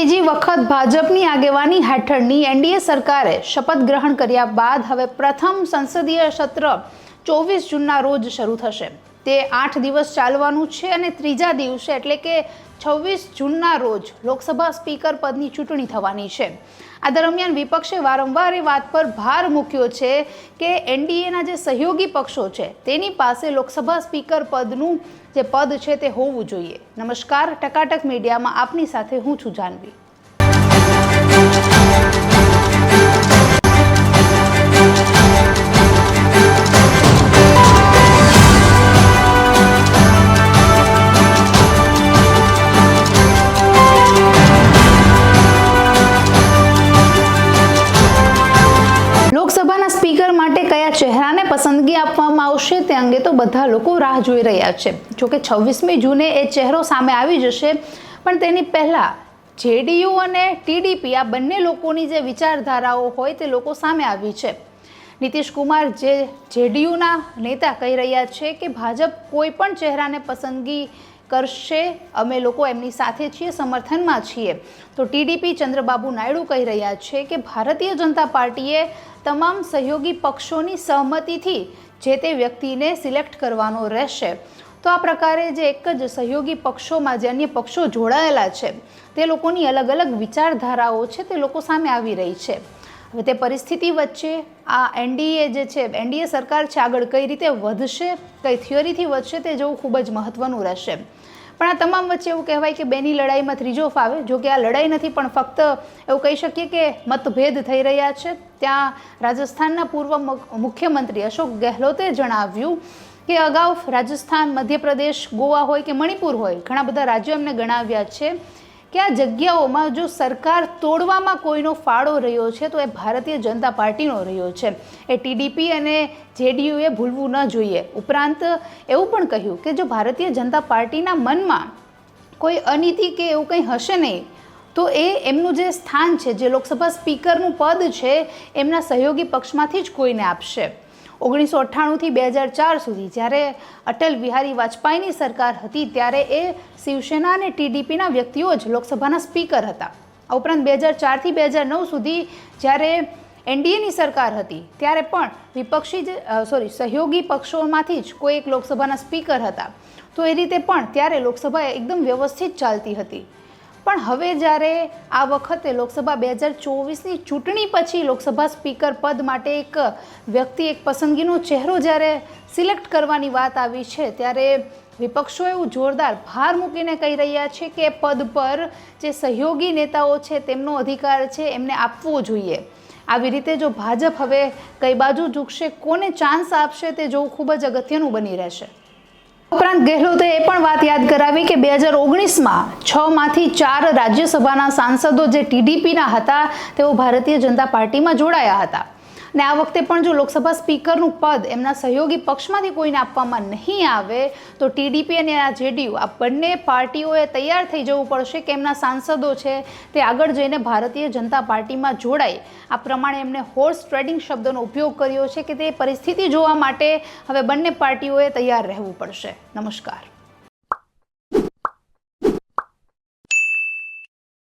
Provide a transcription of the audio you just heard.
ત્રીજી વખત ભાજપની આગેવાની હેઠળની એનડીએ સરકારે શપથ ગ્રહણ કર્યા બાદ હવે પ્રથમ સંસદીય સત્ર 24 જૂનના રોજ શરૂ થશે। તે 8 દિવસ ચાલવાનું છે અને ત્રીજા દિવસે એટલે કે 26 જૂનના રોજ લોકસભા સ્પીકર પદની ચૂંટણી થવાની છે। આ દરમિયાન વિપક્ષે વારંવાર એ વાત પર ભાર મૂક્યો છે કે એનડીએના જે સહયોગી પક્ષો છે તેની પાસે લોકસભા સ્પીકર પદનું જે પદ છે તે હોવું જોઈએ। નમસ્કાર, ટકાટક મીડિયામાં આપની સાથે હું છું જાનવી। લોકસભાના સ્પીકર માટે કયા ચહેરાને પસંદગી આપવામાં આવશે તે અંગે તો બધા લોકો રાહ જોઈ રહ્યા છે। જોકે 26મી જૂને એ ચહેરો સામે આવી જશે, પણ તેની પહેલા જેડીયુ અને ટીડીપી આ બંને લોકોની જે વિચારધારાઓ હોય તે લોકો સામે આવી છે। નીતિશ કુમાર જે જેડીયુના નેતા કહી રહ્યા છે કે ભાજપ કોઈ પણ ચહેરાને પસંદગી કરશે, અમે લોકો એમની સાથે છીએ, સમર્થનમાં છીએ। તો ટીડીપી ચંદ્રબાબુ નાયડુ કહી રહ્યા છે કે ભારતીય જનતા પાર્ટીએ તમામ સહયોગી પક્ષોની સહમતિથી જે તે વ્યક્તિને સિલેક્ટ કરવાનો રહેશે। તો આ પ્રકારે જે એક જ સહયોગી પક્ષોમાં જે અન્ય પક્ષો જોડાયેલા છે તે લોકોની અલગ અલગ વિચારધારાઓ છે તે લોકો સામે આવી રહી છે। હવે તે પરિસ્થિતિ વચ્ચે આ એનડીએ જે છે, એનડીએ સરકાર છે, આગળ કઈ રીતે વધશે, કઈ થિયરીથી વધશે તે જોવું ખૂબ જ મહત્વનું રહેશે। પણ આ તમામ વચ્ચે એવું કહેવાય કે બેની લડાઈમાં ત્રીજો ફાવે। જો કે આ લડાઈ નથી, પણ ફક્ત એવું કહી શકીએ કે મતભેદ થઈ રહ્યા છે। ત્યાં રાજસ્થાનના પૂર્વ મુખ્યમંત્રી અશોક ગેહલોતે જણાવ્યું કે અગાઉ રાજસ્થાન, મધ્યપ્રદેશ, ગોવા હોય કે મણિપુર હોય, ઘણા બધા રાજ્યો એમને ગણાવ્યા છે કે આ જગ્યાઓમાં જો સરકાર તોડવામાં કોઈનો ફાળો રહ્યો છે તો એ ભારતીય જનતા પાર્ટીનો રહ્યો છે। એ ટીડીપી અને જેડીયુએ ભૂલવું ન જોઈએ। ઉપરાંત એવું પણ કહ્યું કે જો ભારતીય જનતા પાર્ટીના મનમાં કોઈ અનીતિ કે એવું કંઈ હશે નહીં તો એ એમનું જે સ્થાન છે, જે લોકસભા સ્પીકરનું પદ છે, એમના સહયોગી પક્ષમાંથી જ કોઈને આપશે। 1998થી 2004 સુધી જ્યારે અટલ બિહારી વાજપેયીની સરકાર હતી ત્યારે એ શિવસેના અને ટીડીપીના વ્યક્તિઓ જ લોકસભાના સ્પીકર હતા। આ ઉપરાંત 2004થી 2009 સુધી જ્યારે એનડીએની સરકાર હતી ત્યારે પણ સહયોગી પક્ષોમાંથી જ કોઈ એક લોકસભાના સ્પીકર હતા। તો એ રીતે પણ ત્યારે લોકસભા એકદમ વ્યવસ્થિત ચાલતી હતી। પણ હવે જ્યારે આ વખતે લોકસભા 2024ની ચૂંટણી પછી લોકસભા સ્પીકર પદ માટે એક વ્યક્તિ, એક પસંદગીનો ચહેરો જ્યારે સિલેક્ટ કરવાની વાત આવી છે ત્યારે વિપક્ષો એવું જોરદાર ભાર મૂકીને કહી રહ્યા છે કે પદ પર જે સહયોગી નેતાઓ છે તેમનો અધિકાર છે, એમને આપવો જોઈએ। આવી રીતે જો ભાજપ હવે કઈ બાજુ ઝૂકશે, કોને ચાન્સ આપશે તે જોવું ખૂબ જ અગત્યનું બની રહેશે। ઉપરાંત ગેહલોતે એ પણ વાત યાદ કરાવી કે 2019માં 6માંથી 4 રાજ્યસભાના સાંસદો જે ટીડીપીના હતા તેઓ ભારતીય જનતા પાર્ટીમાં જોડાયા હતા। અને આ વખતે પણ જો લોકસભા સ્પીકરનું પદ એમના સહયોગી પક્ષમાંથી કોઈને આપવામાં નહીં આવે તો ટીડીપી અને આ જેડીયુ આ બંને પાર્ટીઓએ તૈયાર થઈ જવું પડશે કે એમના સાંસદો છે તે આગળ જઈને ભારતીય જનતા પાર્ટીમાં જોડાય। આ પ્રમાણે એમને હોર્સ ટ્રેડિંગ શબ્દનો ઉપયોગ કર્યો છે કે તે પરિસ્થિતિ જોવા માટે હવે બંને પાર્ટીઓએ તૈયાર રહેવું પડશે। નમસ્કાર।